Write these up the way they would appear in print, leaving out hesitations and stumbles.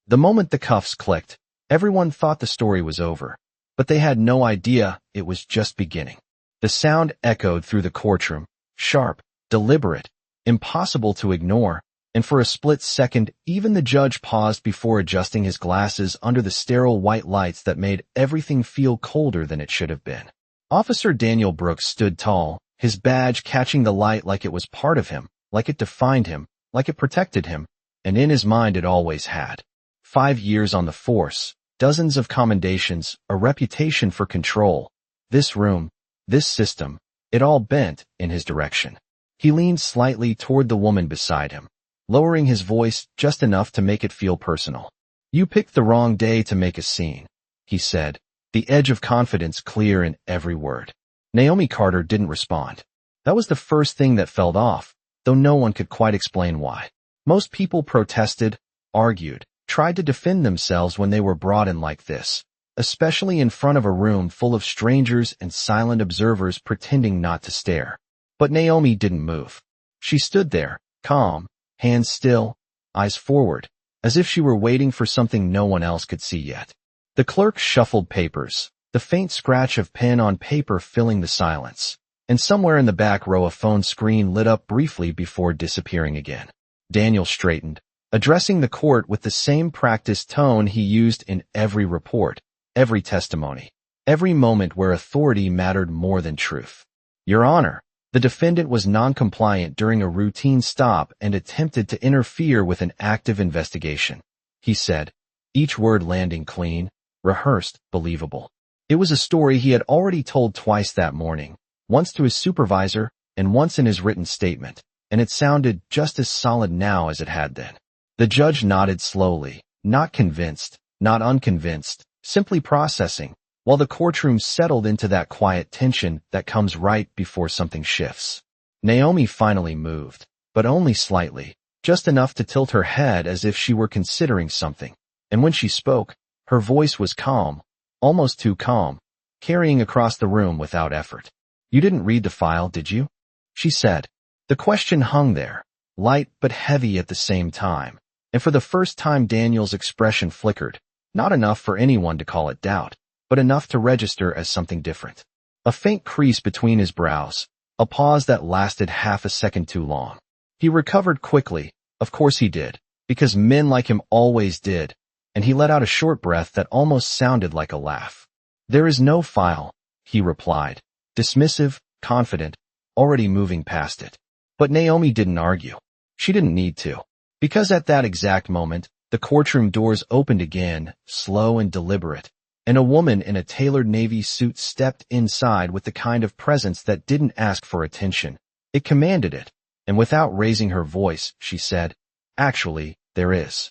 The moment the cuffs clicked, everyone thought the story was over, but they had no idea it was just beginning. The sound echoed through the courtroom, sharp, deliberate, impossible to ignore, and for a split second, even the judge paused before adjusting his glasses under the sterile white lights that made everything feel colder than it should have been. Officer Daniel Brooks stood tall, his badge catching the light like it was part of him, like it defined him, like it protected him, and in his mind it always had. 5 years on the force, dozens of commendations, a reputation for control. This room, this system, it all bent in his direction. He leaned slightly toward the woman beside him, lowering his voice just enough to make it feel personal. "You picked the wrong day to make a scene," he said, the edge of confidence clear in every word. Naomi Carter didn't respond. That was the first thing that fell off, though no one could quite explain why. Most people protested, argued, tried to defend themselves when they were brought in like this, especially in front of a room full of strangers and silent observers pretending not to stare. But Naomi didn't move. She stood there, calm, hands still, eyes forward, as if she were waiting for something no one else could see yet. The clerk shuffled papers, the faint scratch of pen on paper filling the silence, and somewhere in the back row a phone screen lit up briefly before disappearing again. Daniel straightened, addressing the court with the same practiced tone he used in every report, every testimony, every moment where authority mattered more than truth. "Your Honor," the defendant was non-compliant during a routine stop and attempted to interfere with an active investigation, he said, each word landing clean, rehearsed, believable. It was a story he had already told twice that morning, once to his supervisor and once in his written statement, and it sounded just as solid now as it had then. The judge nodded slowly, not convinced, not unconvinced, simply processing, while the courtroom settled into that quiet tension that comes right before something shifts. Naomi finally moved, but only slightly, just enough to tilt her head as if she were considering something, and when she spoke, her voice was calm, almost too calm, carrying across the room without effort. "You didn't read the file, did you?" she said. The question hung there, light but heavy at the same time, and for the first time Daniel's expression flickered, not enough for anyone to call it doubt, but enough to register as something different. A faint crease between his brows, a pause that lasted half a second too long. He recovered quickly, of course he did, because men like him always did, and he let out a short breath that almost sounded like a laugh. "There is no file," he replied, dismissive, confident, already moving past it. But Naomi didn't argue. She didn't need to. Because at that exact moment, the courtroom doors opened again, slow and deliberate, and a woman in a tailored navy suit stepped inside with the kind of presence that didn't ask for attention. It commanded it, and without raising her voice, she said, "Actually, there is."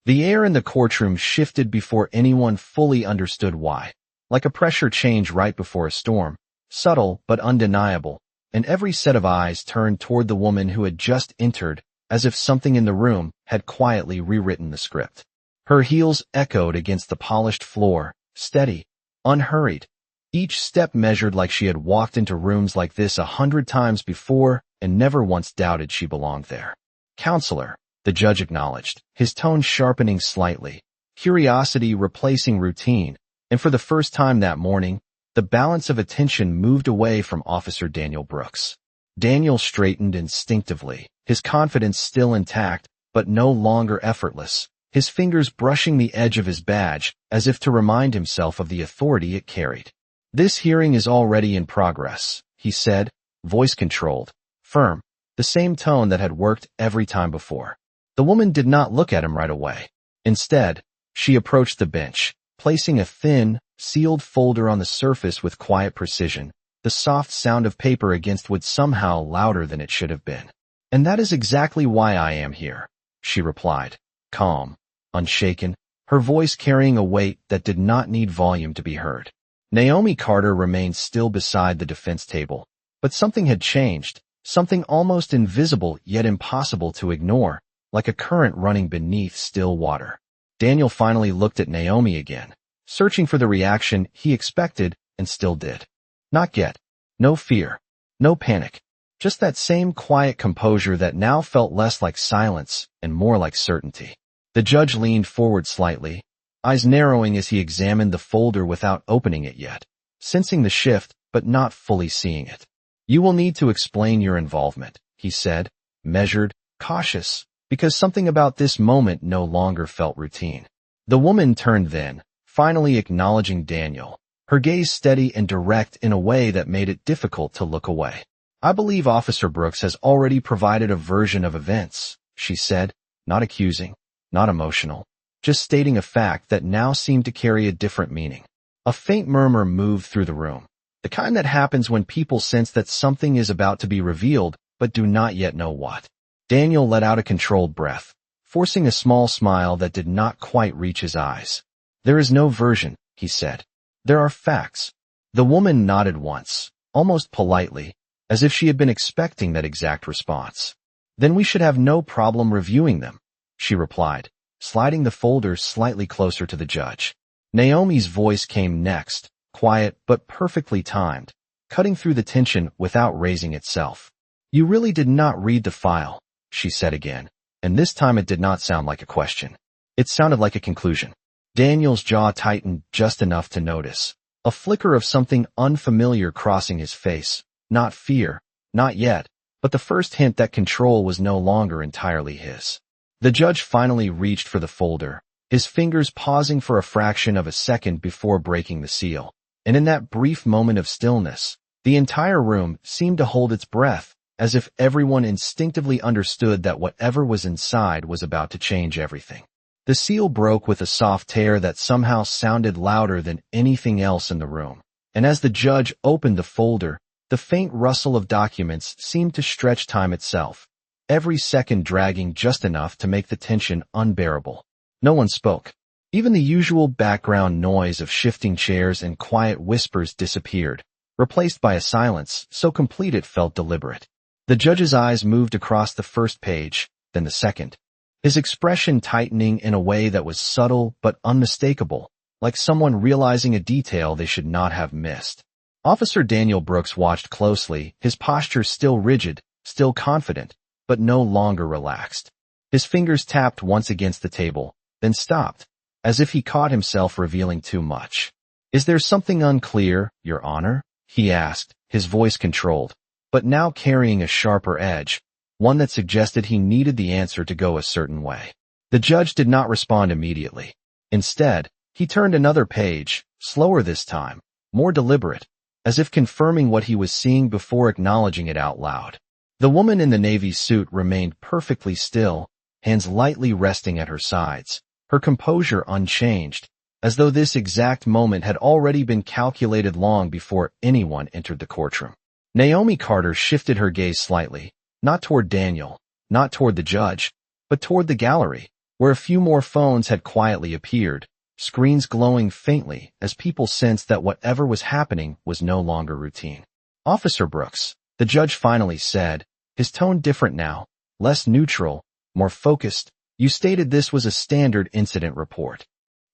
The air in the courtroom shifted before anyone fully understood why, like a pressure change right before a storm, subtle but undeniable, and every set of eyes turned toward the woman who had just entered, as if something in the room had quietly rewritten the script. Her heels echoed against the polished floor, steady, unhurried, each step measured like she had walked into rooms like this 100 times before and never once doubted she belonged there. "Counselor," the judge acknowledged, his tone sharpening slightly, curiosity replacing routine, and for the first time that morning, the balance of attention moved away from Officer Daniel Brooks. Daniel straightened instinctively, his confidence still intact, but no longer effortless, his fingers brushing the edge of his badge, as if to remind himself of the authority it carried. "This hearing is already in progress," he said, voice controlled, firm, the same tone that had worked every time before. The woman did not look at him right away. Instead, she approached the bench, placing a thin, sealed folder on the surface with quiet precision, the soft sound of paper against wood somehow louder than it should have been. "And that is exactly why I am here," she replied, calm, unshaken, her voice carrying a weight that did not need volume to be heard. Naomi Carter remained still beside the defense table, but something had changed, something almost invisible yet impossible to ignore, like a current running beneath still water. Daniel finally looked at Naomi again, searching for the reaction he expected and still did. Not yet. No fear. No panic. Just that same quiet composure that now felt less like silence and more like certainty. The judge leaned forward slightly, eyes narrowing as he examined the folder without opening it yet, sensing the shift but not fully seeing it. You will need to explain your involvement, he said, measured, cautious, because something about this moment no longer felt routine. The woman turned then, finally acknowledging Daniel, her gaze steady and direct in a way that made it difficult to look away. I believe Officer Brooks has already provided a version of events, she said, not accusing, not emotional, just stating a fact that now seemed to carry a different meaning. A faint murmur moved through the room, the kind that happens when people sense that something is about to be revealed but do not yet know what. Daniel let out a controlled breath, forcing a small smile that did not quite reach his eyes. There is no version, he said. There are facts. The woman nodded once, almost politely, as if she had been expecting that exact response. Then we should have no problem reviewing them, she replied, sliding the folder slightly closer to the judge. Naomi's voice came next, quiet but perfectly timed, cutting through the tension without raising itself. You really did not read the file, she said again, and this time it did not sound like a question. It sounded like a conclusion. Daniel's jaw tightened just enough to notice a flicker of something unfamiliar crossing his face. Not fear, not yet, but the first hint that control was no longer entirely his. The judge finally reached for the folder, his fingers pausing for a fraction of a second before breaking the seal. And in that brief moment of stillness, the entire room seemed to hold its breath, as if everyone instinctively understood that whatever was inside was about to change everything. The seal broke with a soft tear that somehow sounded louder than anything else in the room, and as the judge opened the folder, the faint rustle of documents seemed to stretch time itself, every second dragging just enough to make the tension unbearable. No one spoke. Even the usual background noise of shifting chairs and quiet whispers disappeared, replaced by a silence so complete it felt deliberate. The judge's eyes moved across the first page, then the second, his expression tightening in a way that was subtle but unmistakable, like someone realizing a detail they should not have missed. Officer Daniel Brooks watched closely, his posture still rigid, still confident, but no longer relaxed. His fingers tapped once against the table, then stopped, as if he caught himself revealing too much. Is there something unclear, Your Honor? He asked, his voice controlled, but now carrying a sharper edge, one that suggested he needed the answer to go a certain way. The judge did not respond immediately. Instead, he turned another page, slower this time, more deliberate, as if confirming what he was seeing before acknowledging it out loud. The woman in the navy suit remained perfectly still, hands lightly resting at her sides, her composure unchanged, as though this exact moment had already been calculated long before anyone entered the courtroom. Naomi Carter shifted her gaze slightly, not toward Daniel, not toward the judge, but toward the gallery, where a few more phones had quietly appeared, screens glowing faintly as people sensed that whatever was happening was no longer routine. Officer Brooks, the judge finally said, his tone different now, less neutral, more focused. You stated this was a standard incident report.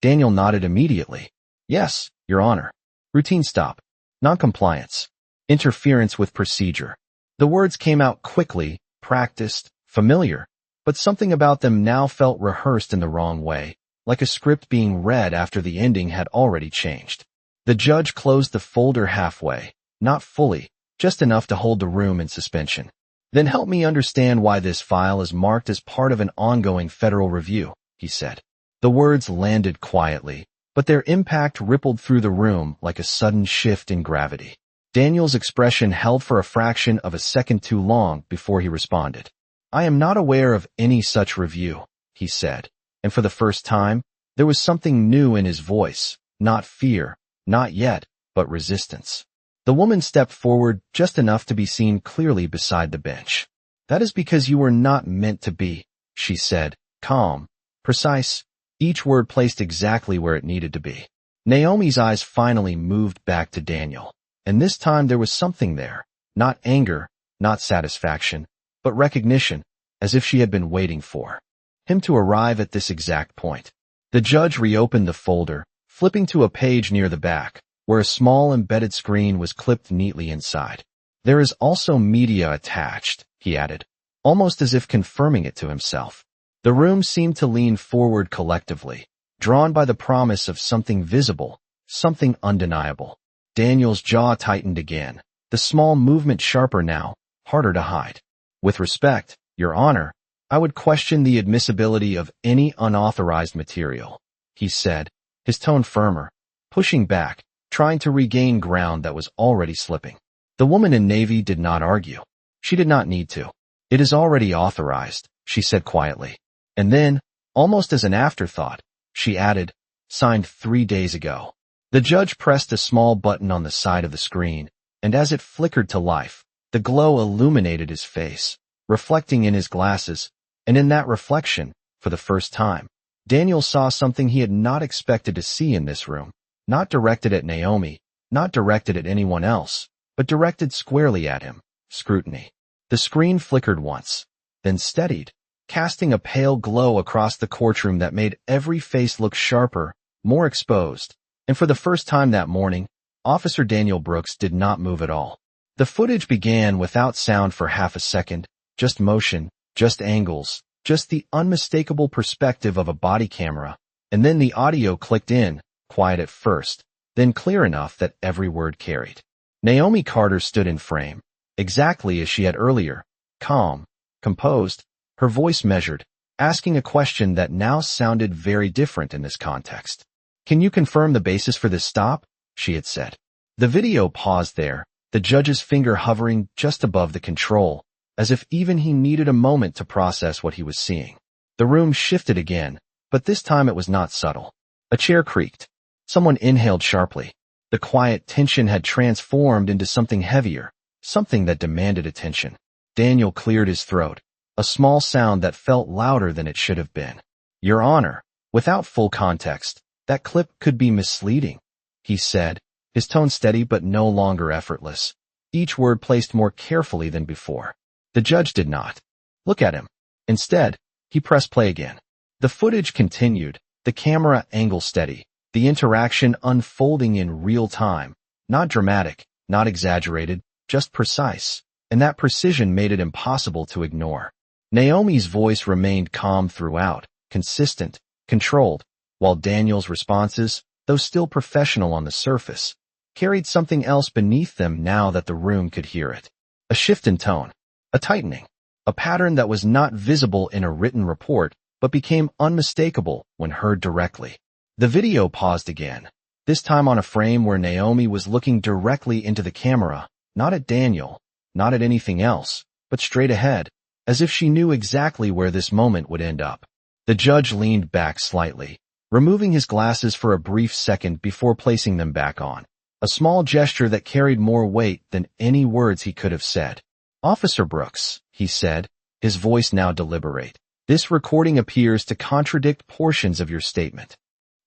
Daniel nodded immediately. Yes, Your Honor. Routine stop. Noncompliance. Interference with procedure. The words came out quickly, practiced, familiar, but something about them now felt rehearsed in the wrong way, like a script being read after the ending had already changed. The judge closed the folder halfway, not fully, just enough to hold the room in suspension. Then help me understand why this file is marked as part of an ongoing federal review, he said. The words landed quietly, but their impact rippled through the room like a sudden shift in gravity. Daniel's expression held for a fraction of a second too long before he responded. I am not aware of any such review, he said, and for the first time, there was something new in his voice, not fear, not yet, but resistance. The woman stepped forward just enough to be seen clearly beside the bench. That is because you were not meant to be, she said, calm, precise, each word placed exactly where it needed to be. Naomi's eyes finally moved back to Daniel. And this time there was something there, not anger, not satisfaction, but recognition, as if she had been waiting for him to arrive at this exact point. The judge reopened the folder, flipping to a page near the back, where a small embedded screen was clipped neatly inside. There is also media attached, he added, almost as if confirming it to himself. The room seemed to lean forward collectively, drawn by the promise of something visible, something undeniable. Daniel's jaw tightened again, the small movement sharper now, harder to hide. With respect, Your Honor, I would question the admissibility of any unauthorized material, he said, his tone firmer, pushing back, trying to regain ground that was already slipping. The woman in navy did not argue. She did not need to. It is already authorized, she said quietly. And then, almost as an afterthought, she added, signed 3 days ago. The judge pressed a small button on the side of the screen, and as it flickered to life, the glow illuminated his face, reflecting in his glasses, and in that reflection, for the first time, Daniel saw something he had not expected to see in this room, not directed at Naomi, not directed at anyone else, but directed squarely at him, scrutiny. The screen flickered once, then steadied, casting a pale glow across the courtroom that made every face look sharper, more exposed, and for the first time that morning, Officer Daniel Brooks did not move at all. The footage began without sound for half a second, just motion, just angles, just the unmistakable perspective of a body camera, and then the audio clicked in, quiet at first, then clear enough that every word carried. Naomi Carter stood in frame, exactly as she had earlier, calm, composed, her voice measured, asking a question that now sounded very different in this context. Can you confirm the basis for this stop? She had said. The video paused there, the judge's finger hovering just above the control, as if even he needed a moment to process what he was seeing. The room shifted again, but this time it was not subtle. A chair creaked. Someone inhaled sharply. The quiet tension had transformed into something heavier, something that demanded attention. Daniel cleared his throat, a small sound that felt louder than it should have been. Your Honor, without full context, that clip could be misleading, he said, his tone steady but no longer effortless, each word placed more carefully than before. The judge did not look at him. Instead, he pressed play again. The footage continued, the camera angle steady, the interaction unfolding in real time, not dramatic, not exaggerated, just precise, and that precision made it impossible to ignore. Naomi's voice remained calm throughout, consistent, controlled, while Daniel's responses, though still professional on the surface, carried something else beneath them now that the room could hear it. A shift in tone, a tightening, a pattern that was not visible in a written report but became unmistakable when heard directly. The video paused again, this time on a frame where Naomi was looking directly into the camera, not at Daniel, not at anything else, but straight ahead, as if she knew exactly where this moment would end up. The judge leaned back slightly, removing his glasses for a brief second before placing them back on, a small gesture that carried more weight than any words he could have said. Officer Brooks, he said, his voice now deliberate, this recording appears to contradict portions of your statement.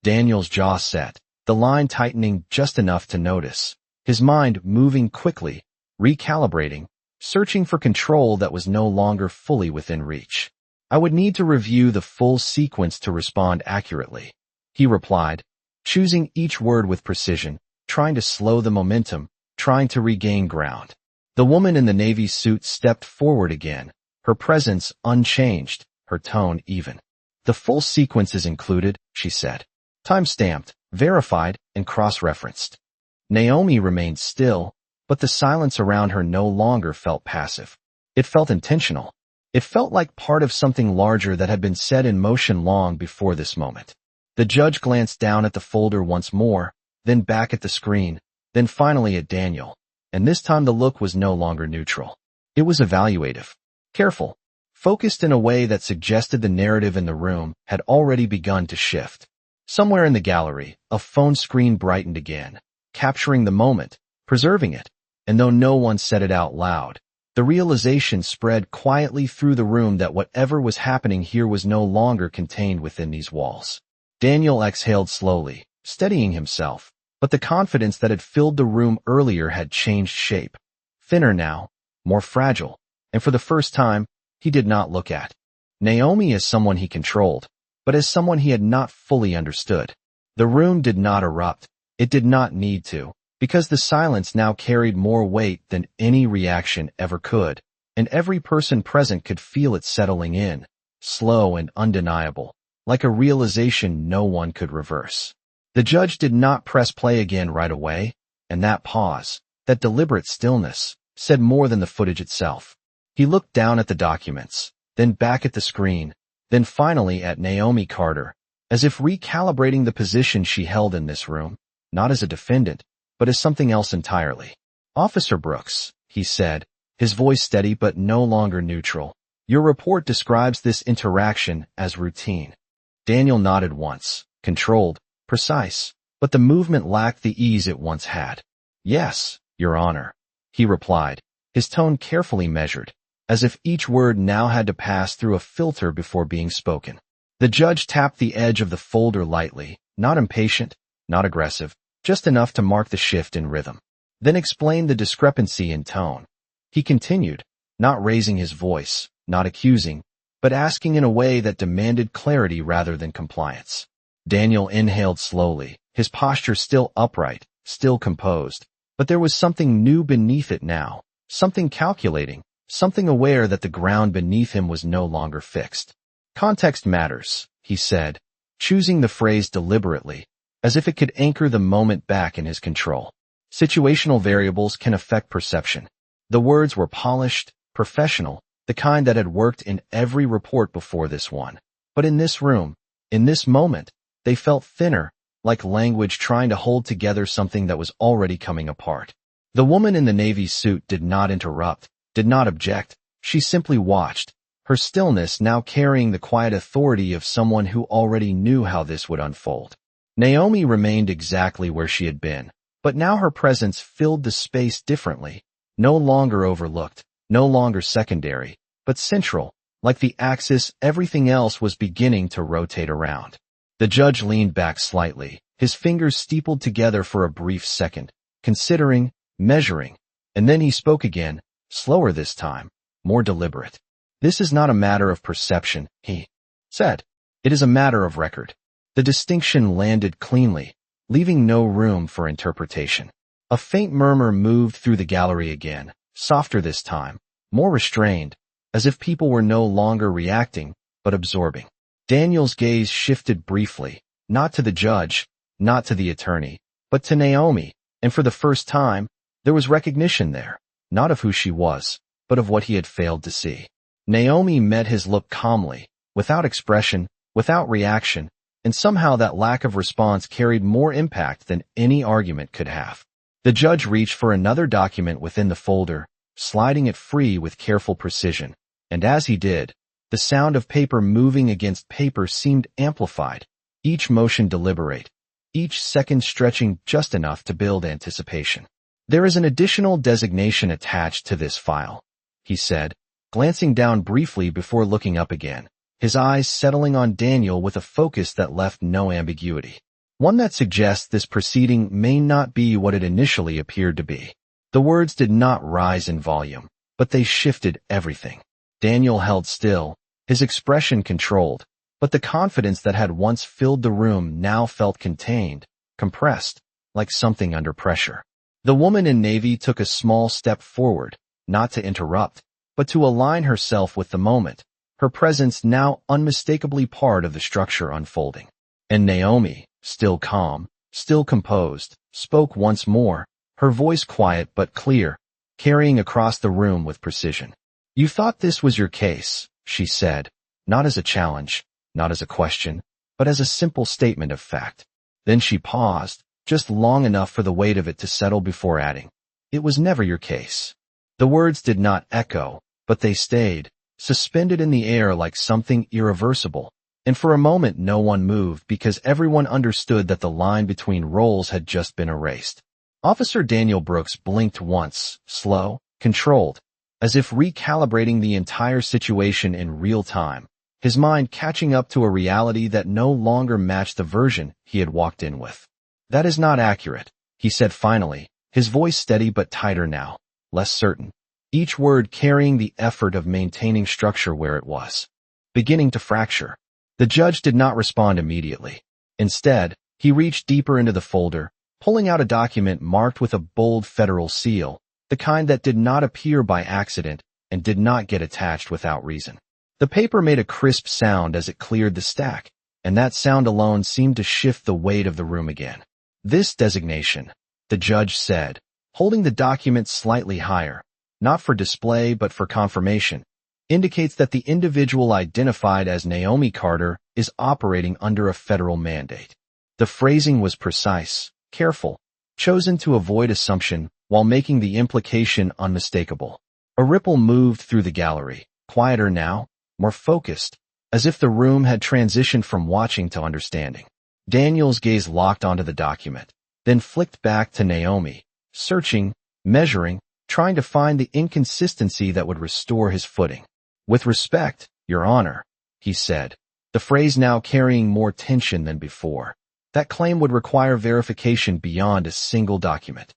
Daniel's jaw set, the line tightening just enough to notice, his mind moving quickly, recalibrating, searching for control that was no longer fully within reach. I would need to review the full sequence to respond accurately, he replied, choosing each word with precision, trying to slow the momentum, trying to regain ground. The woman in the navy suit stepped forward again, her presence unchanged, her tone even. The full sequence is included, she said. Time-stamped, verified, and cross-referenced. Naomi remained still, but the silence around her no longer felt passive. It felt intentional. It felt like part of something larger that had been set in motion long before this moment. The judge glanced down at the folder once more, then back at the screen, then finally at Daniel, and this time the look was no longer neutral. It was evaluative, careful, focused in a way that suggested the narrative in the room had already begun to shift. Somewhere in the gallery, a phone screen brightened again, capturing the moment, preserving it, and though no one said it out loud, the realization spread quietly through the room that whatever was happening here was no longer contained within these walls. Daniel exhaled slowly, steadying himself, but the confidence that had filled the room earlier had changed shape. Thinner now, more fragile, and for the first time, he did not look at Naomi as someone he controlled, but as someone he had not fully understood. The room did not erupt. It did not need to, because the silence now carried more weight than any reaction ever could, and every person present could feel it settling in, slow and undeniable, like a realization no one could reverse. The judge did not press play again right away, and that pause, that deliberate stillness, said more than the footage itself. He looked down at the documents, then back at the screen, then finally at Naomi Carter, as if recalibrating the position she held in this room, not as a defendant, but as something else entirely. "Officer Brooks," he said, his voice steady but no longer neutral, "your report describes this interaction as routine." Daniel nodded once, controlled, precise, but the movement lacked the ease it once had. "Yes, Your Honor," he replied, his tone carefully measured, as if each word now had to pass through a filter before being spoken. The judge tapped the edge of the folder lightly, not impatient, not aggressive, just enough to mark the shift in rhythm. Then explained the discrepancy in tone. He continued, not raising his voice, not accusing, but asking in a way that demanded clarity rather than compliance. Daniel inhaled slowly, his posture still upright, still composed, but there was something new beneath it now, something calculating, something aware that the ground beneath him was no longer fixed. "Context matters," he said, choosing the phrase deliberately, as if it could anchor the moment back in his control. "Situational variables can affect perception." The words were polished, professional, the kind that had worked in every report before this one. But in this room, in this moment, they felt thinner, like language trying to hold together something that was already coming apart. The woman in the navy suit did not interrupt, did not object. She simply watched, her stillness now carrying the quiet authority of someone who already knew how this would unfold. Naomi remained exactly where she had been, but now her presence filled the space differently, no longer overlooked, no longer secondary, but central, like the axis everything else was beginning to rotate around. The judge leaned back slightly, his fingers steepled together for a brief second, considering, measuring, and then he spoke again, slower this time, more deliberate. "This is not a matter of perception," he said. "It is a matter of record." The distinction landed cleanly, leaving no room for interpretation. A faint murmur moved through the gallery again, softer this time, more restrained, as if people were no longer reacting, but absorbing. Daniel's gaze shifted briefly, not to the judge, not to the attorney, but to Naomi, and for the first time, there was recognition there, not of who she was, but of what he had failed to see. Naomi met his look calmly, without expression, without reaction, and somehow that lack of response carried more impact than any argument could have. The judge reached for another document within the folder, sliding it free with careful precision, and as he did, the sound of paper moving against paper seemed amplified, each motion deliberate, each second stretching just enough to build anticipation. "There is an additional designation attached to this file," he said, glancing down briefly before looking up again, his eyes settling on Daniel with a focus that left no ambiguity. "One that suggests this proceeding may not be what it initially appeared to be." The words did not rise in volume, but they shifted everything. Daniel held still, his expression controlled, but the confidence that had once filled the room now felt contained, compressed, like something under pressure. The woman in navy took a small step forward, not to interrupt, but to align herself with the moment, her presence now unmistakably part of the structure unfolding. And Naomi, still calm, still composed, spoke once more, her voice quiet but clear, carrying across the room with precision. "You thought this was your case," she said, not as a challenge, not as a question, but as a simple statement of fact. Then she paused, just long enough for the weight of it to settle before adding, "It was never your case." The words did not echo, but they stayed, suspended in the air like something irreversible, and for a moment no one moved because everyone understood that the line between roles had just been erased. Officer Daniel Brooks blinked once, slow, controlled, as if recalibrating the entire situation in real time, his mind catching up to a reality that no longer matched the version he had walked in with. "That is not accurate," he said finally, his voice steady but tighter now, less certain, each word carrying the effort of maintaining structure where it was beginning to fracture. The judge did not respond immediately. Instead, he reached deeper into the folder, pulling out a document marked with a bold federal seal, the kind that did not appear by accident and did not get attached without reason. The paper made a crisp sound as it cleared the stack, and that sound alone seemed to shift the weight of the room again. This designation, the judge said, holding the document slightly higher, not for display but for confirmation, indicates that the individual identified as Naomi Carter is operating under a federal mandate. The phrasing was precise, careful, chosen to avoid assumption while making the implication unmistakable. A ripple moved through the gallery, quieter now, more focused, as if the room had transitioned from watching to understanding. Daniel's gaze locked onto the document, then flicked back to Naomi, searching, measuring, trying to find the inconsistency that would restore his footing. "With respect, Your Honor," he said, the phrase now carrying more tension than before. That claim would require verification beyond a single document.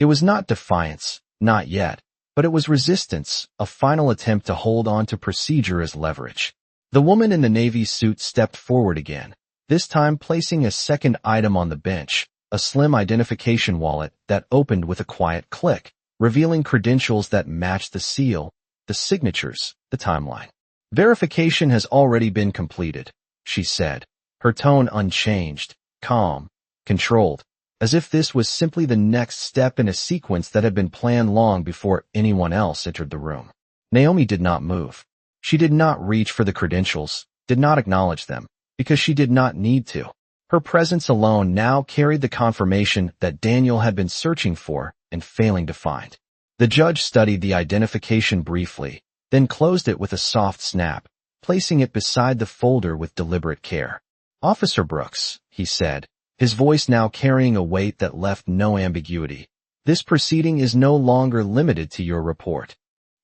It was not defiance, not yet, but it was resistance, a final attempt to hold on to procedure as leverage. The woman in the navy suit stepped forward again, this time placing a second item on the bench, a slim identification wallet that opened with a quiet click, revealing credentials that matched the seal, the signatures, the timeline. "Verification has already been completed," she said, her tone unchanged, calm, controlled, as if this was simply the next step in a sequence that had been planned long before anyone else entered the room. Naomi did not move. She did not reach for the credentials, did not acknowledge them, because she did not need to. Her presence alone now carried the confirmation that Daniel had been searching for and failing to find. The judge studied the identification briefly, then closed it with a soft snap, placing it beside the folder with deliberate care. "Officer Brooks," he said, his voice now carrying a weight that left no ambiguity, "this proceeding is no longer limited to your report."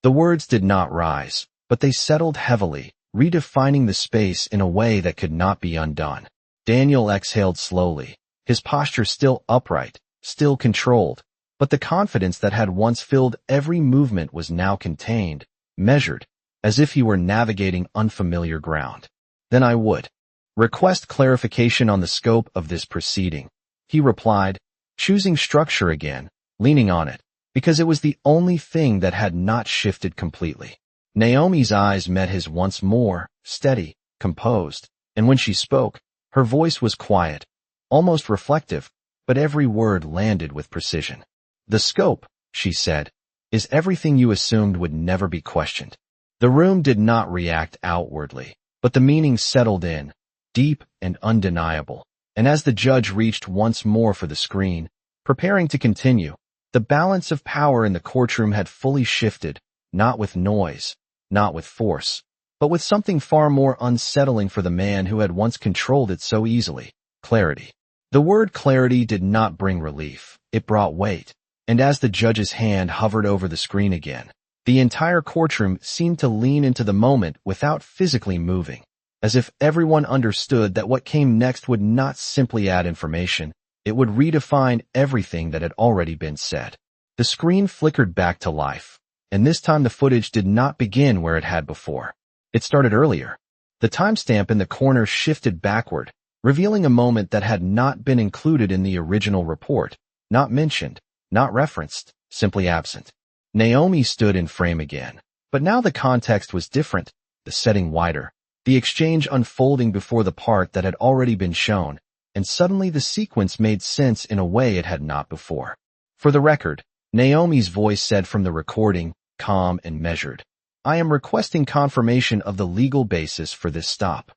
The words did not rise, but they settled heavily, redefining the space in a way that could not be undone. Daniel exhaled slowly, his posture still upright, still controlled, but the confidence that had once filled every movement was now contained, measured, as if he were navigating unfamiliar ground. "Then I would request clarification on the scope of this proceeding," he replied, choosing structure again, leaning on it, because it was the only thing that had not shifted completely. Naomi's eyes met his once more, steady, composed, and when she spoke, her voice was quiet, almost reflective, but every word landed with precision. "The scope," she said, "is everything you assumed would never be questioned." The room did not react outwardly, but the meaning settled in, deep and undeniable, and as the judge reached once more for the screen, preparing to continue, the balance of power in the courtroom had fully shifted, not with noise, not with force, but with something far more unsettling for the man who had once controlled it so easily: clarity. The word clarity did not bring relief, it brought weight, and as the judge's hand hovered over the screen again, the entire courtroom seemed to lean into the moment without physically moving, as if everyone understood that what came next would not simply add information, it would redefine everything that had already been said. The screen flickered back to life, and this time the footage did not begin where it had before. It started earlier. The timestamp in the corner shifted backward, revealing a moment that had not been included in the original report, not mentioned, not referenced, simply absent. Naomi stood in frame again, but now the context was different, the setting wider, the exchange unfolding before the part that had already been shown, and suddenly the sequence made sense in a way it had not before. For the record, Naomi's voice said from the recording, calm and measured, "I am requesting confirmation of the legal basis for this stop."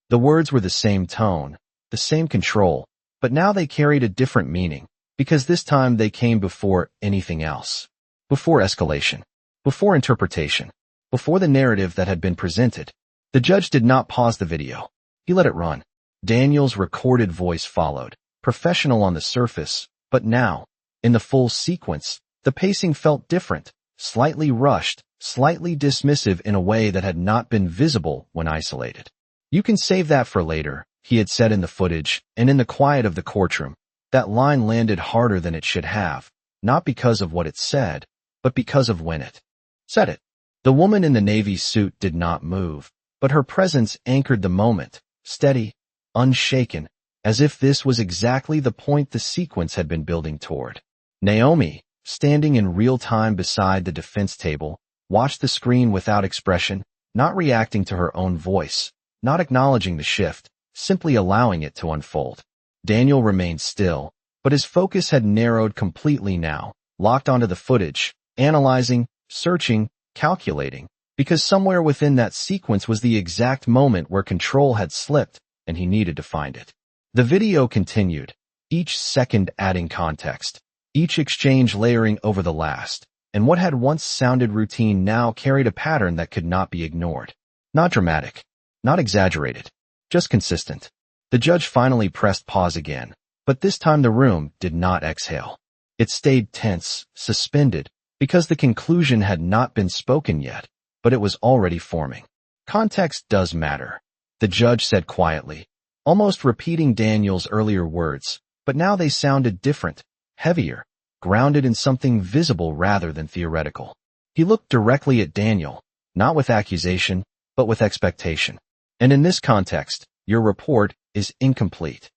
The words were the same tone, the same control, but now they carried a different meaning, because this time they came before anything else. Before escalation, before interpretation, before the narrative that had been presented. The judge did not pause the video. He let it run. Daniel's recorded voice followed, professional on the surface, but now, in the full sequence, the pacing felt different, slightly rushed, slightly dismissive in a way that had not been visible when isolated. "You can save that for later," he had said in the footage, and in the quiet of the courtroom, that line landed harder than it should have, not because of what it said, but because of when it said it. The woman in the navy suit did not move, but her presence anchored the moment, steady, unshaken, as if this was exactly the point the sequence had been building toward. Naomi, standing in real time beside the defense table, watched the screen without expression, not reacting to her own voice, not acknowledging the shift, simply allowing it to unfold. Daniel remained still, but his focus had narrowed completely now, locked onto the footage, analyzing, searching, calculating, because somewhere within that sequence was the exact moment where control had slipped, and he needed to find it. The video continued, each second adding context, each exchange layering over the last, and what had once sounded routine now carried a pattern that could not be ignored. Not dramatic, not exaggerated, just consistent. The judge finally pressed pause again, but this time the room did not exhale. It stayed tense, suspended, because the conclusion had not been spoken yet, but it was already forming. Context does matter, the judge said quietly, almost repeating Daniel's earlier words, but now they sounded different, heavier, grounded in something visible rather than theoretical. He looked directly at Daniel, not with accusation, but with expectation. And in this context, your report is incomplete.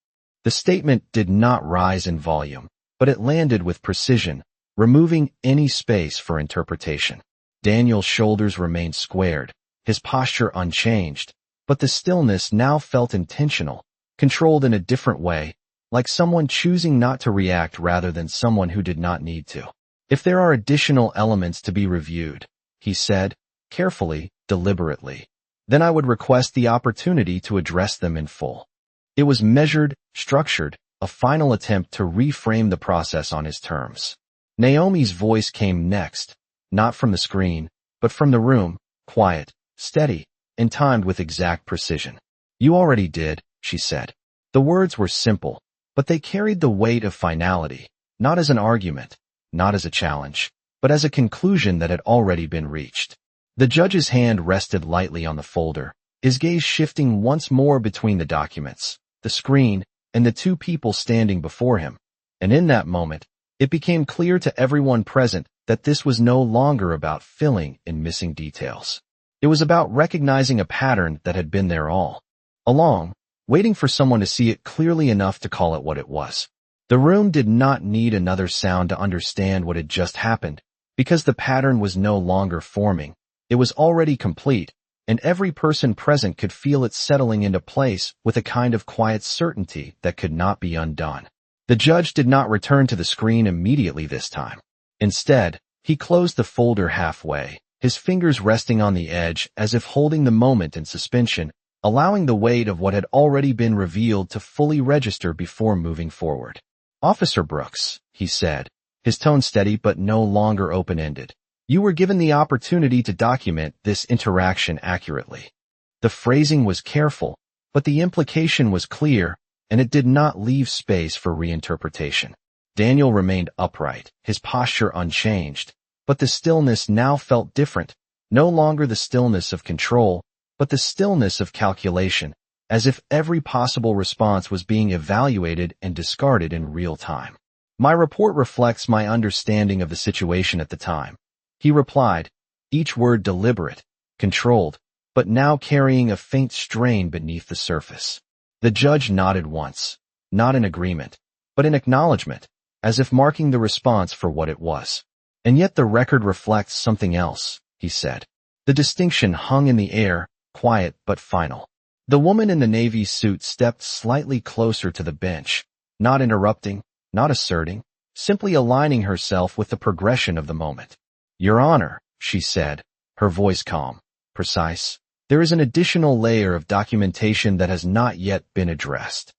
The statement did not rise in volume, but it landed with precision, removing any space for interpretation. Daniel's shoulders remained squared, his posture unchanged, but the stillness now felt intentional, controlled in a different way, like someone choosing not to react rather than someone who did not need to. If there are additional elements to be reviewed, he said, carefully, deliberately, then I would request the opportunity to address them in full. It was measured, structured, a final attempt to reframe the process on his terms. Naomi's voice came next, not from the screen, but from the room, quiet, steady, and timed with exact precision. You already did, she said. The words were simple, but they carried the weight of finality, not as an argument, not as a challenge, but as a conclusion that had already been reached. The judge's hand rested lightly on the folder, his gaze shifting once more between the documents, the screen, and the two people standing before him. And in that moment, it became clear to everyone present that this was no longer about filling in missing details. It was about recognizing a pattern that had been there all along, waiting for someone to see it clearly enough to call it what it was. The room did not need another sound to understand what had just happened, because the pattern was no longer forming. It was already complete, and every person present could feel it settling into place with a kind of quiet certainty that could not be undone. The judge did not return to the screen immediately this time. Instead, he closed the folder halfway, his fingers resting on the edge as if holding the moment in suspension, allowing the weight of what had already been revealed to fully register before moving forward. Officer Brooks, he said, his tone steady but no longer open-ended. You were given the opportunity to document this interaction accurately. The phrasing was careful, but the implication was clear, and it did not leave space for reinterpretation. Daniel remained upright, his posture unchanged, but the stillness now felt different, no longer the stillness of control, but the stillness of calculation, as if every possible response was being evaluated and discarded in real time. My report reflects my understanding of the situation at the time, he replied, each word deliberate, controlled, but now carrying a faint strain beneath the surface. The judge nodded once, not in agreement, but in acknowledgement, as if marking the response for what it was. And yet the record reflects something else, he said. The distinction hung in the air, quiet but final. The woman in the navy suit stepped slightly closer to the bench, not interrupting, not asserting, simply aligning herself with the progression of the moment. Your Honor, she said, her voice calm, precise, there is an additional layer of documentation that has not yet been addressed.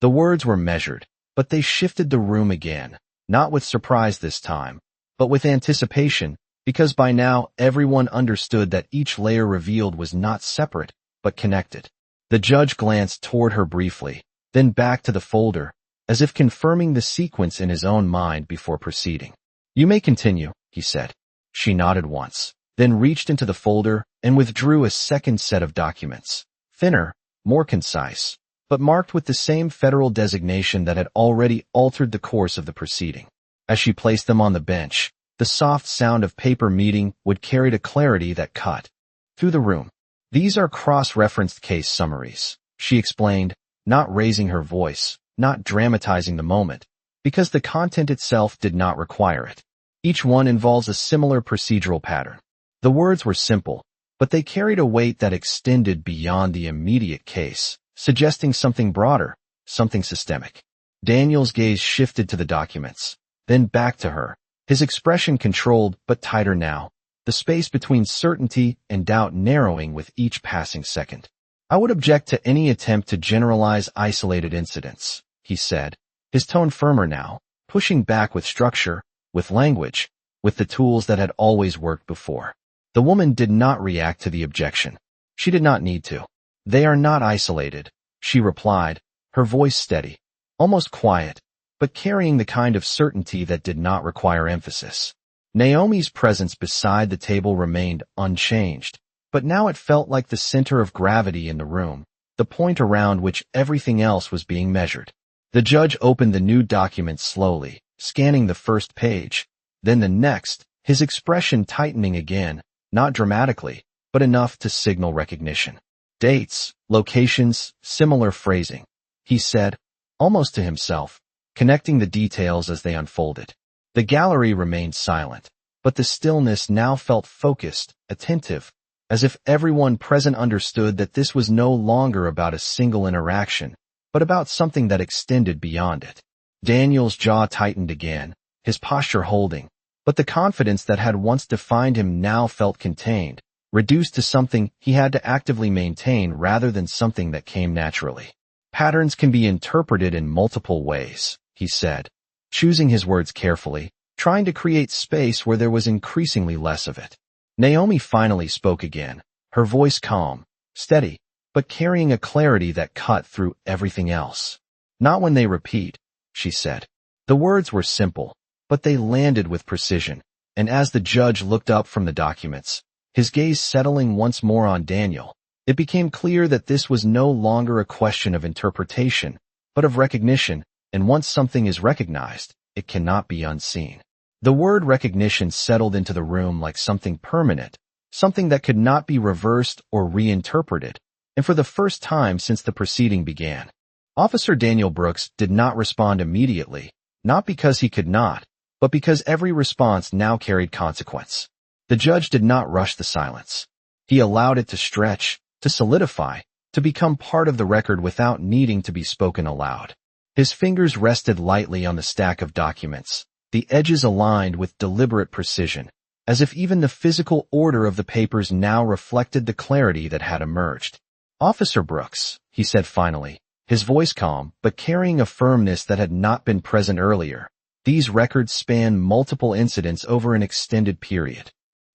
The words were measured, but they shifted the room again, not with surprise this time, but with anticipation, because by now everyone understood that each layer revealed was not separate, but connected. The judge glanced toward her briefly, then back to the folder, as if confirming the sequence in his own mind before proceeding. You may continue, he said. She nodded once, then reached into the folder and withdrew a second set of documents, thinner, more concise, but marked with the same federal designation that had already altered the course of the proceeding. As she placed them on the bench, the soft sound of paper meeting would carry a clarity that cut through the room. These are cross-referenced case summaries, she explained, not raising her voice, not dramatizing the moment, because the content itself did not require it. Each one involves a similar procedural pattern. The words were simple, but they carried a weight that extended beyond the immediate case, suggesting something broader, something systemic. Daniel's gaze shifted to the documents, then back to her, his expression controlled but tighter now, the space between certainty and doubt narrowing with each passing second. "I would object to any attempt to generalize isolated incidents," he said, his tone firmer now, pushing back with structure, with language, with the tools that had always worked before. The woman did not react to the objection. She did not need to. "They are not isolated," she replied, her voice steady, almost quiet, but carrying the kind of certainty that did not require emphasis. Naomi's presence beside the table remained unchanged, but now it felt like the center of gravity in the room, the point around which everything else was being measured. The judge opened the new document slowly, scanning the first page, then the next, his expression tightening again, not dramatically, but enough to signal recognition. "Dates, locations, similar phrasing," he said, almost to himself, connecting the details as they unfolded. The gallery remained silent, but the stillness now felt focused, attentive, as if everyone present understood that this was no longer about a single interaction, but about something that extended beyond it. Daniel's jaw tightened again, his posture holding, but the confidence that had once defined him now felt contained, reduced to something he had to actively maintain rather than something that came naturally. "Patterns can be interpreted in multiple ways," he said, choosing his words carefully, trying to create space where there was increasingly less of it. Naomi finally spoke again, her voice calm, steady, but carrying a clarity that cut through everything else. "Not when they repeat," she said. The words were simple, but they landed with precision, and as the judge looked up from the documents, his gaze settling once more on Daniel, it became clear that this was no longer a question of interpretation, but of recognition, and once something is recognized, it cannot be unseen. The word recognition settled into the room like something permanent, something that could not be reversed or reinterpreted, and for the first time since the proceeding began. Officer Daniel Brooks did not respond immediately, not because he could not, but because every response now carried consequence. The judge did not rush the silence. He allowed it to stretch, to solidify, to become part of the record without needing to be spoken aloud. His fingers rested lightly on the stack of documents, the edges aligned with deliberate precision, as if even the physical order of the papers now reflected the clarity that had emerged. "Officer Brooks," he said finally, his voice calm but carrying a firmness that had not been present earlier, "these records span multiple incidents over an extended period."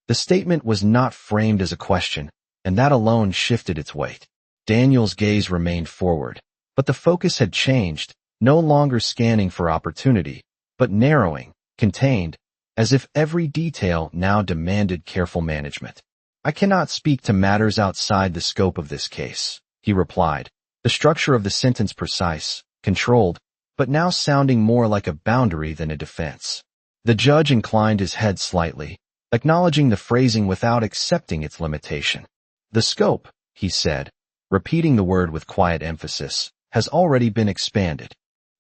The statement was not framed as a question, and that alone shifted its weight. Daniel's gaze remained forward, but the focus had changed, no longer scanning for opportunity, but narrowing, contained, as if every detail now demanded careful management. "I cannot speak to matters outside the scope of this case," he replied, the structure of the sentence precise, controlled, but now sounding more like a boundary than a defense. The judge inclined his head slightly, acknowledging the phrasing without accepting its limitation. "The scope," he said, repeating the word with quiet emphasis, "has already been expanded."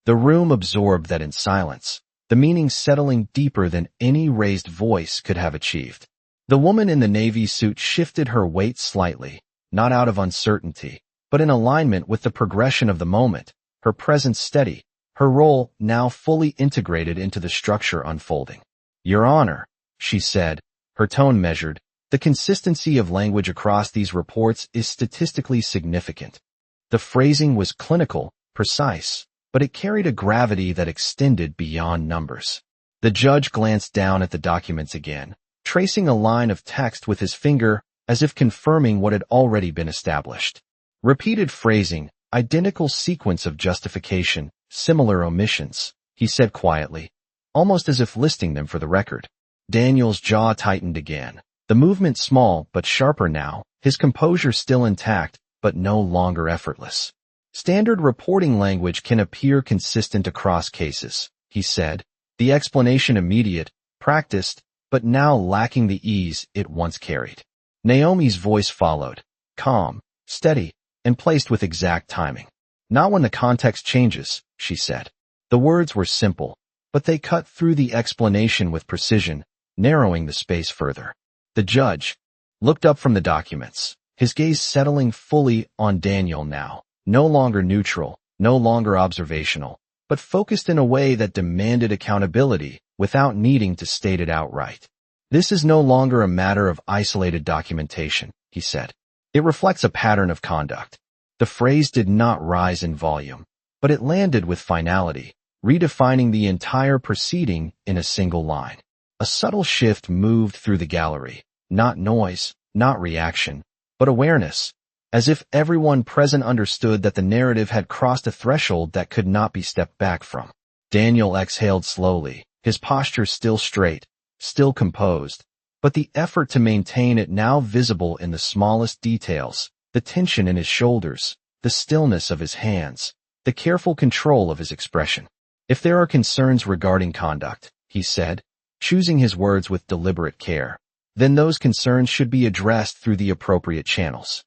The room absorbed that in silence, the meaning settling deeper than any raised voice could have achieved. The woman in the navy suit shifted her weight slightly, not out of uncertainty, but in alignment with the progression of the moment, her presence steady, her role now fully integrated into the structure unfolding. "Your Honor," she said, her tone measured, "the consistency of language across these reports is statistically significant." The phrasing was clinical, precise, but it carried a gravity that extended beyond numbers. The judge glanced down at the documents again, tracing a line of text with his finger as if confirming what had already been established. "Repeated phrasing, identical sequence of justification, similar omissions," he said quietly, almost as if listing them for the record. Daniel's jaw tightened again, the movement small but sharper now, his composure still intact but no longer effortless. "Standard reporting language can appear consistent across cases," he said, the explanation immediate, practiced, but now lacking the ease it once carried. Naomi's voice followed, calm, steady, and placed with exact timing. "Not when the context changes," she said. The words were simple, but they cut through the explanation with precision, narrowing the space further. The judge, looked up from the documents, his gaze settling fully on Daniel now, no longer neutral, no longer observational, but focused in a way that demanded accountability without needing to state it outright. "This is no longer a matter of isolated documentation," he said. "It reflects a pattern of conduct." The phrase did not rise in volume, but it landed with finality, redefining the entire proceeding in a single line. A subtle shift moved through the gallery, not noise, not reaction, but awareness, as if everyone present understood that the narrative had crossed a threshold that could not be stepped back from. Daniel exhaled slowly, his posture still straight, still composed, but the effort to maintain it now visible in the smallest details, the tension in his shoulders, the stillness of his hands, the careful control of his expression. "If there are concerns regarding conduct," he said, choosing his words with deliberate care, "then those concerns should be addressed through the appropriate channels."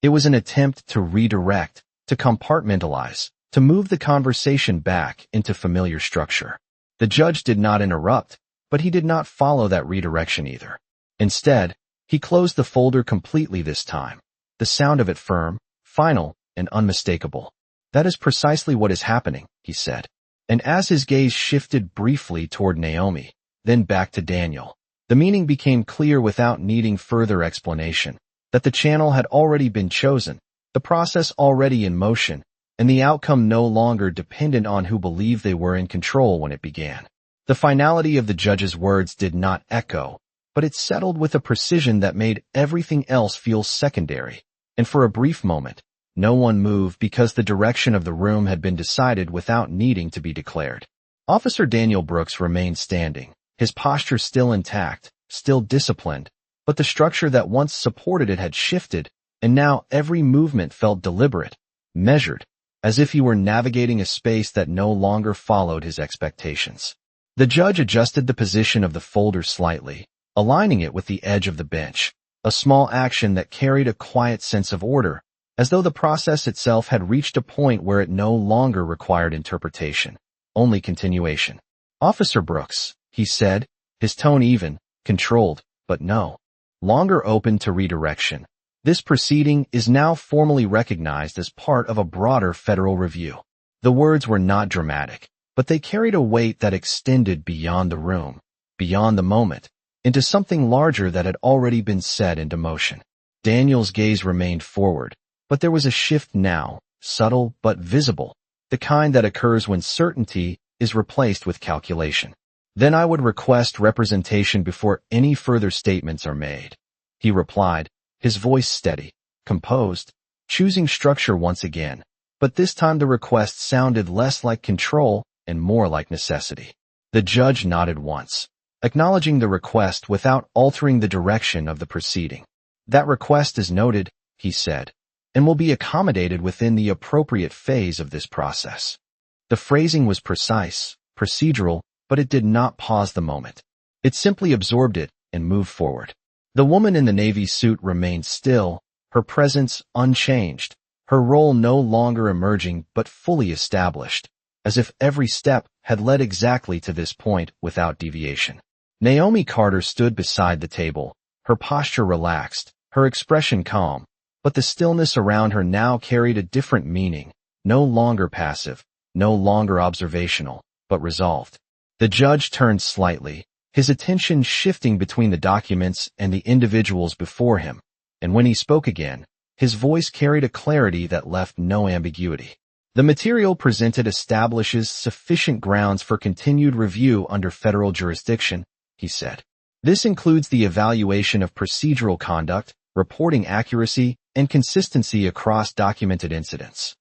It was an attempt to redirect, to compartmentalize, to move the conversation back into familiar structure. The judge did not interrupt, but he did not follow that redirection either. Instead, he closed the folder completely this time, the sound of it firm, final, and unmistakable. "That is precisely what is happening," he said. And as his gaze shifted briefly toward Naomi, then back to Daniel, the meaning became clear without needing further explanation, that the channel had already been chosen, the process already in motion, and the outcome no longer dependent on who believed they were in control when it began. The finality of the judge's words did not echo, but it settled with a precision that made everything else feel secondary, and for a brief moment, no one moved because the direction of the room had been decided without needing to be declared. Officer Daniel Brooks remained standing, his posture still intact, still disciplined, but the structure that once supported it had shifted, and now every movement felt deliberate, measured, as if he were navigating a space that no longer followed his expectations. The judge adjusted the position of the folder slightly, aligning it with the edge of the bench, a small action that carried a quiet sense of order, as though the process itself had reached a point where it no longer required interpretation, only continuation. "Officer Brooks," he said, his tone even, controlled, but no longer open to redirection. "This proceeding is now formally recognized as part of a broader federal review." The words were not dramatic, but they carried a weight that extended beyond the room, beyond the moment, into something larger that had already been set into motion. Daniel's gaze remained forward, but there was a shift now, subtle but visible, the kind that occurs when certainty is replaced with calculation. "Then I would request representation before any further statements are made," he replied, his voice steady, composed, choosing structure once again, but this time the request sounded less like control and more like necessity. The judge nodded once, acknowledging the request without altering the direction of the proceeding. "That request is noted," he said, "and will be accommodated within the appropriate phase of this process." The phrasing was precise, procedural, but it did not pause the moment. It simply absorbed it and moved forward. The woman in the navy suit remained still, her presence unchanged, her role no longer emerging but fully established, as if every step had led exactly to this point without deviation. Naomi Carter stood beside the table, her posture relaxed, her expression calm, but the stillness around her now carried a different meaning, no longer passive, no longer observational, but resolved. The judge turned slightly, his attention shifting between the documents and the individuals before him, and when he spoke again, his voice carried a clarity that left no ambiguity. "The material presented establishes sufficient grounds for continued review under federal jurisdiction," he said. "This includes the evaluation of procedural conduct, reporting accuracy, and consistency across documented incidents."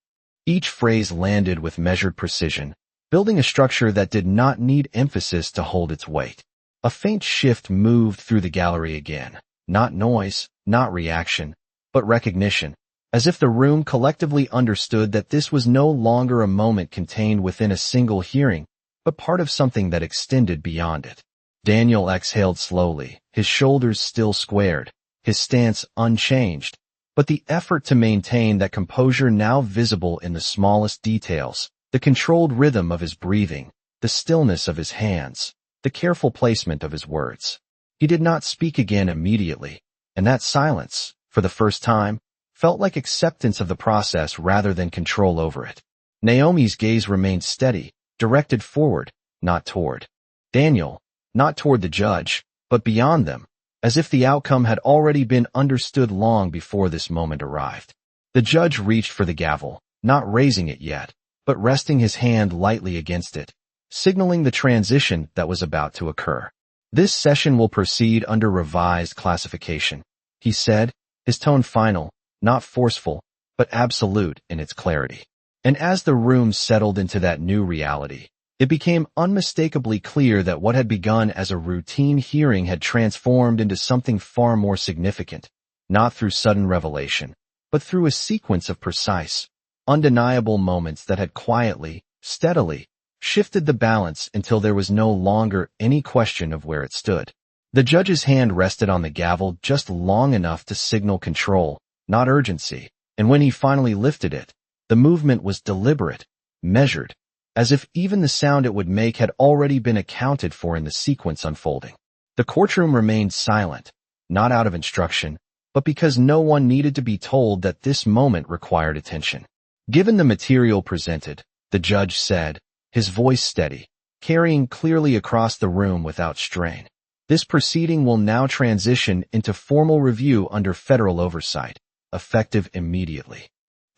Each phrase landed with measured precision, building a structure that did not need emphasis to hold its weight. A faint shift moved through the gallery again, not noise, not reaction, but recognition, as if the room collectively understood that this was no longer a moment contained within a single hearing, but part of something that extended beyond it. Daniel exhaled slowly, his shoulders still squared, his stance unchanged, but the effort to maintain that composure now visible in the smallest details, the controlled rhythm of his breathing, the stillness of his hands, the careful placement of his words. He did not speak again immediately, and that silence, for the first time, felt like acceptance of the process rather than control over it. Naomi's gaze remained steady, directed forward, not toward Daniel, not toward the judge, but beyond them, as if the outcome had already been understood long before this moment arrived. The judge reached for the gavel, not raising it yet, but resting his hand lightly against it, signaling the transition that was about to occur. "This session will proceed under revised classification," he said, his tone final, not forceful, but absolute in its clarity. And as the room settled into that new reality, it became unmistakably clear that what had begun as a routine hearing had transformed into something far more significant, not through sudden revelation, but through a sequence of precise, undeniable moments that had quietly, steadily, shifted the balance until there was no longer any question of where it stood. The judge's hand rested on the gavel just long enough to signal control, not urgency, and when he finally lifted it, the movement was deliberate, measured, as if even the sound it would make had already been accounted for in the sequence unfolding. The courtroom remained silent, not out of instruction, but because no one needed to be told that this moment required attention. Given the material presented, the judge said, his voice steady, carrying clearly across the room without strain, "This proceeding will now transition into formal review under federal oversight, effective immediately."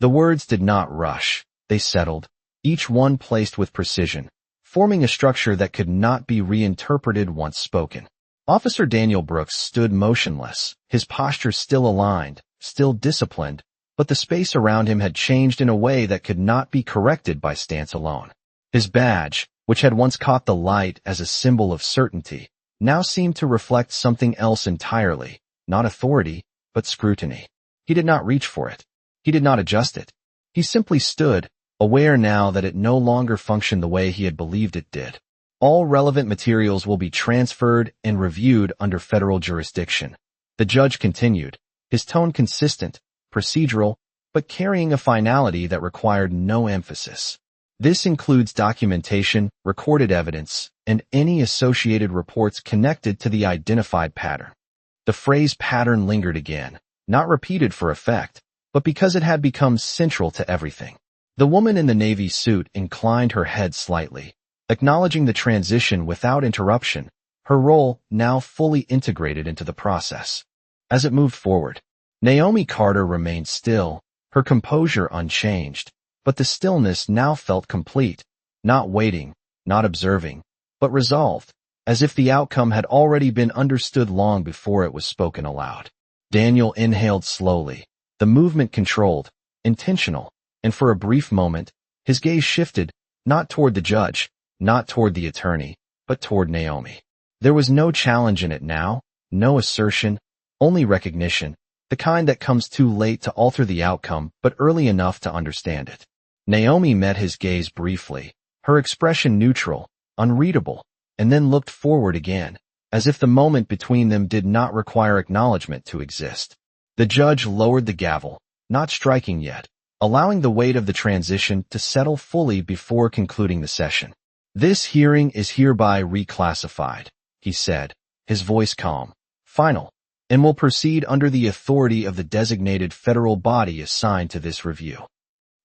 The words did not rush, they settled, each one placed with precision, forming a structure that could not be reinterpreted once spoken. Officer Daniel Brooks stood motionless, his posture still aligned, still disciplined, but the space around him had changed in a way that could not be corrected by stance alone. His badge, which had once caught the light as a symbol of certainty, now seemed to reflect something else entirely, not authority, but scrutiny. He did not reach for it. He did not adjust it. He simply stood, aware now that it no longer functioned the way he had believed it did. All relevant materials will be transferred and reviewed under federal jurisdiction. The judge continued, his tone consistent, procedural, but carrying a finality that required no emphasis. "This includes documentation, recorded evidence, and any associated reports connected to the identified pattern." The phrase pattern lingered again, not repeated for effect, but because it had become central to everything. The woman in the navy suit inclined her head slightly, acknowledging the transition without interruption, her role now fully integrated into the process. As it moved forward, Naomi Carter remained still, her composure unchanged, but the stillness now felt complete, not waiting, not observing, but resolved, as if the outcome had already been understood long before it was spoken aloud. Daniel inhaled slowly, the movement controlled, intentional, and for a brief moment, his gaze shifted, not toward the judge, not toward the attorney, but toward Naomi. There was no challenge in it now, no assertion, only recognition, the kind that comes too late to alter the outcome but early enough to understand it. Naomi met his gaze briefly, her expression neutral, unreadable, and then looked forward again, as if the moment between them did not require acknowledgement to exist. The judge lowered the gavel, not striking yet, allowing the weight of the transition to settle fully before concluding the session. "This hearing is hereby reclassified," he said, his voice calm, final, "and will proceed under the authority of the designated federal body assigned to this review."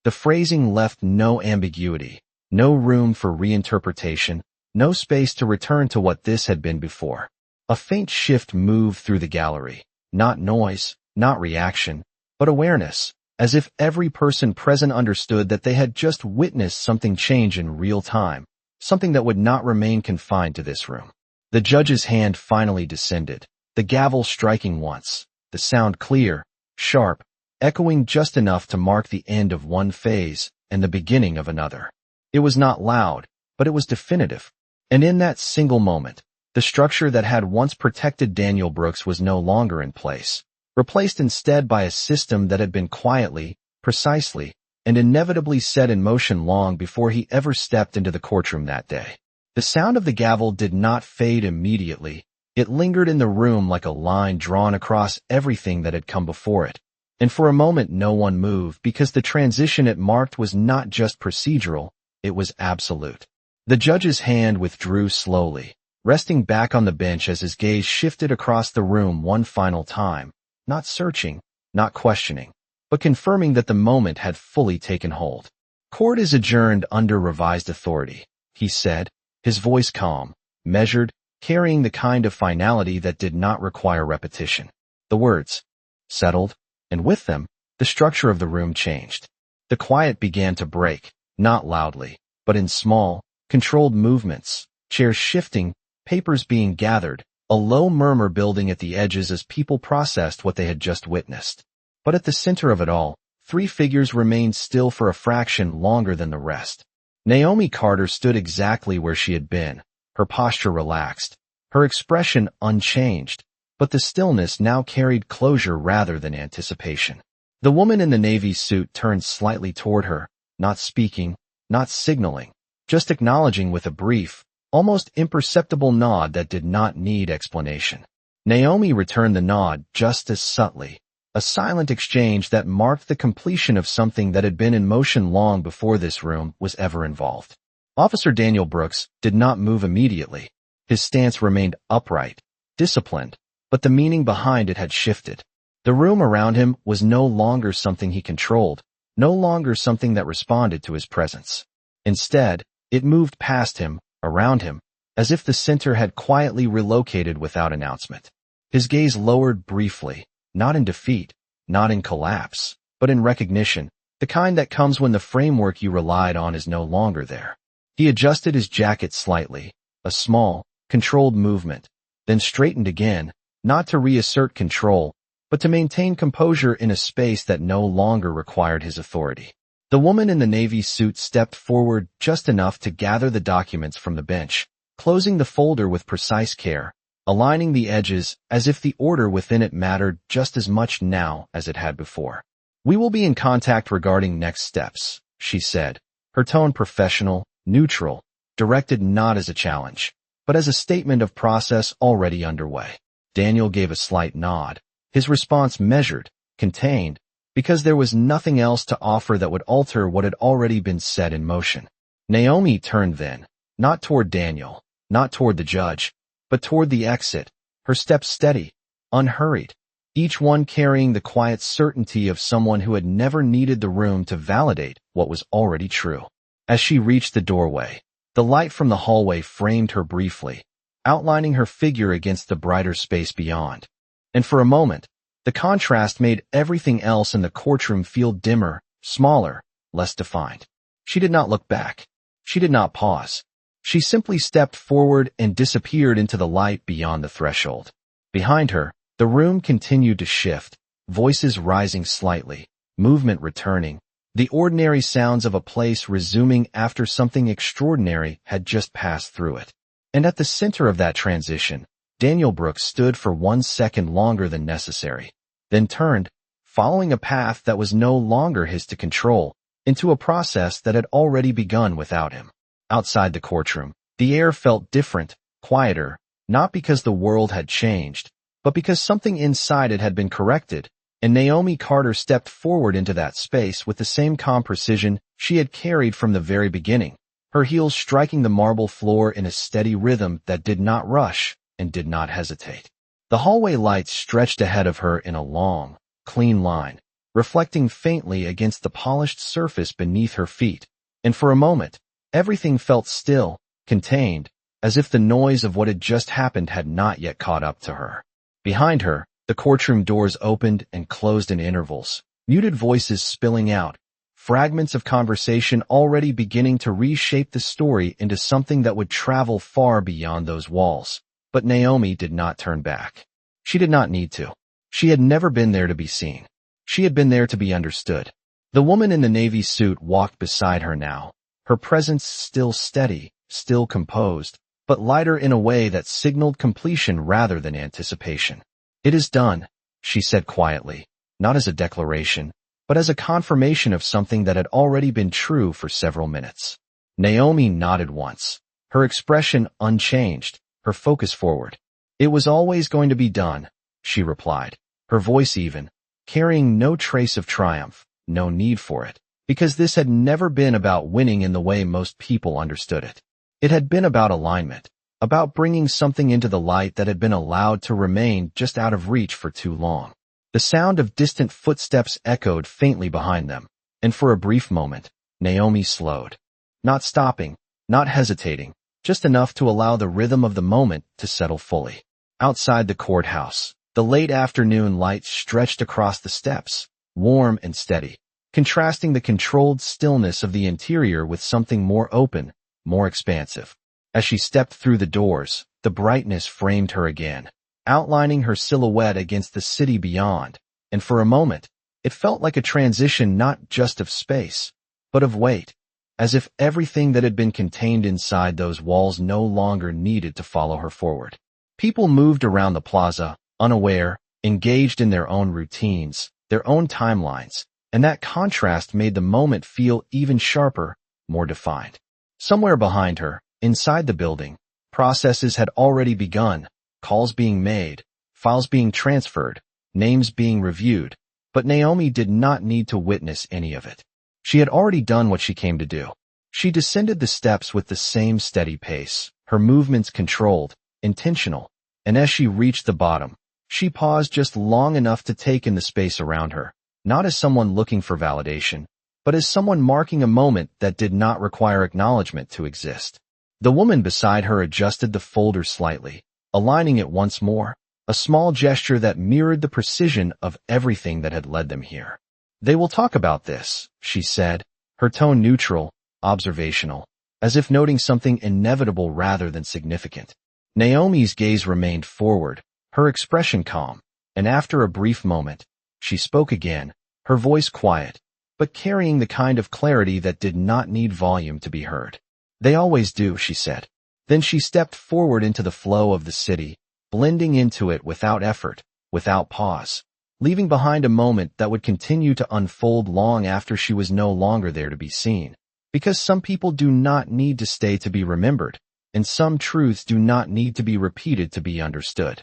The phrasing left no ambiguity, no room for reinterpretation, no space to return to what this had been before. A faint shift moved through the gallery, not noise, not reaction, but awareness, as if every person present understood that they had just witnessed something change in real time, something that would not remain confined to this room. The judge's hand finally descended, the gavel striking once, the sound clear, sharp, echoing just enough to mark the end of one phase and the beginning of another. It was not loud, but it was definitive. And in that single moment, the structure that had once protected Daniel Brooks was no longer in place, replaced instead by a system that had been quietly, precisely, and inevitably set in motion long before he ever stepped into the courtroom that day. The sound of the gavel did not fade immediately. It lingered in the room like a line drawn across everything that had come before it. And for a moment no one moved because the transition it marked was not just procedural, it was absolute. The judge's hand withdrew slowly, resting back on the bench as his gaze shifted across the room one final time, not searching, not questioning, but confirming that the moment had fully taken hold. "Court is adjourned under revised authority," he said, his voice calm, measured, carrying the kind of finality that did not require repetition. The words settled, and with them, the structure of the room changed. The quiet began to break, not loudly, but in small, controlled movements, chairs shifting, papers being gathered, a low murmur building at the edges as people processed what they had just witnessed. But at the center of it all, three figures remained still for a fraction longer than the rest. Naomi Carter stood exactly where she had been, her posture relaxed, her expression unchanged, but the stillness now carried closure rather than anticipation. The woman in the navy suit turned slightly toward her, not speaking, not signaling, just acknowledging with a brief, almost imperceptible nod that did not need explanation. Naomi returned the nod just as subtly, a silent exchange that marked the completion of something that had been in motion long before this room was ever involved. Officer Daniel Brooks did not move immediately. His stance remained upright, disciplined, but the meaning behind it had shifted. The room around him was no longer something he controlled, no longer something that responded to his presence. Instead, it moved past him, around him, as if the center had quietly relocated without announcement. His gaze lowered briefly, not in defeat, not in collapse, but in recognition, the kind that comes when the framework you relied on is no longer there. He adjusted his jacket slightly, a small, controlled movement, then straightened again, not to reassert control, but to maintain composure in a space that no longer required his authority. The woman in the navy suit stepped forward just enough to gather the documents from the bench, closing the folder with precise care, aligning the edges as if the order within it mattered just as much now as it had before. "We will be in contact regarding next steps," she said, her tone professional, neutral, directed not as a challenge, but as a statement of process already underway. Daniel gave a slight nod, his response measured, contained, because there was nothing else to offer that would alter what had already been set in motion. Naomi turned then, not toward Daniel, not toward the judge, but toward the exit, her steps steady, unhurried, each one carrying the quiet certainty of someone who had never needed the room to validate what was already true. As she reached the doorway, the light from the hallway framed her briefly, outlining her figure against the brighter space beyond. And for a moment, the contrast made everything else in the courtroom feel dimmer, smaller, less defined. She did not look back. She did not pause. She simply stepped forward and disappeared into the light beyond the threshold. Behind her, the room continued to shift, voices rising slightly, movement returning, the ordinary sounds of a place resuming after something extraordinary had just passed through it. And at the center of that transition, Daniel Brooks stood for 1 second longer than necessary, then turned, following a path that was no longer his to control, into a process that had already begun without him. Outside the courtroom, the air felt different, quieter, not because the world had changed, but because something inside it had been corrected, and Naomi Carter stepped forward into that space with the same calm precision she had carried from the very beginning, her heels striking the marble floor in a steady rhythm that did not rush and did not hesitate. The hallway lights stretched ahead of her in a long, clean line, reflecting faintly against the polished surface beneath her feet, and for a moment, everything felt still, contained, as if the noise of what had just happened had not yet caught up to her. Behind her, the courtroom doors opened and closed in intervals, muted voices spilling out, fragments of conversation already beginning to reshape the story into something that would travel far beyond those walls. But Naomi did not turn back. She did not need to. She had never been there to be seen. She had been there to be understood. The woman in the navy suit walked beside her now, her presence still steady, still composed, but lighter in a way that signaled completion rather than anticipation. "It is done," she said quietly, not as a declaration, but as a confirmation of something that had already been true for several minutes. Naomi nodded once, her expression unchanged, her focus forward. "It was always going to be done," she replied, her voice even, carrying no trace of triumph, no need for it, because this had never been about winning in the way most people understood it. It had been about alignment, about bringing something into the light that had been allowed to remain just out of reach for too long. The sound of distant footsteps echoed faintly behind them, and for a brief moment, Naomi slowed. Not stopping, not hesitating, just enough to allow the rhythm of the moment to settle fully. Outside the courthouse, the late afternoon light stretched across the steps, warm and steady, contrasting the controlled stillness of the interior with something more open, more expansive. As she stepped through the doors, the brightness framed her again, outlining her silhouette against the city beyond, and for a moment, it felt like a transition not just of space, but of weight, as if everything that had been contained inside those walls no longer needed to follow her forward. People moved around the plaza, unaware, engaged in their own routines, their own timelines, and that contrast made the moment feel even sharper, more defined. Somewhere behind her, inside the building, processes had already begun, calls being made, files being transferred, names being reviewed, but Naomi did not need to witness any of it. She had already done what she came to do. She descended the steps with the same steady pace, her movements controlled, intentional, and as she reached the bottom, she paused just long enough to take in the space around her, not as someone looking for validation, but as someone marking a moment that did not require acknowledgement to exist. The woman beside her adjusted the folder slightly, aligning it once more, a small gesture that mirrored the precision of everything that had led them here. "They will talk about this," she said, her tone neutral, observational, as if noting something inevitable rather than significant. Naomi's gaze remained forward, her expression calm, and after a brief moment, she spoke again, her voice quiet, but carrying the kind of clarity that did not need volume to be heard. "They always do," she said. Then she stepped forward into the flow of the city, blending into it without effort, without pause, leaving behind a moment that would continue to unfold long after she was no longer there to be seen. Because some people do not need to stay to be remembered, and some truths do not need to be repeated to be understood.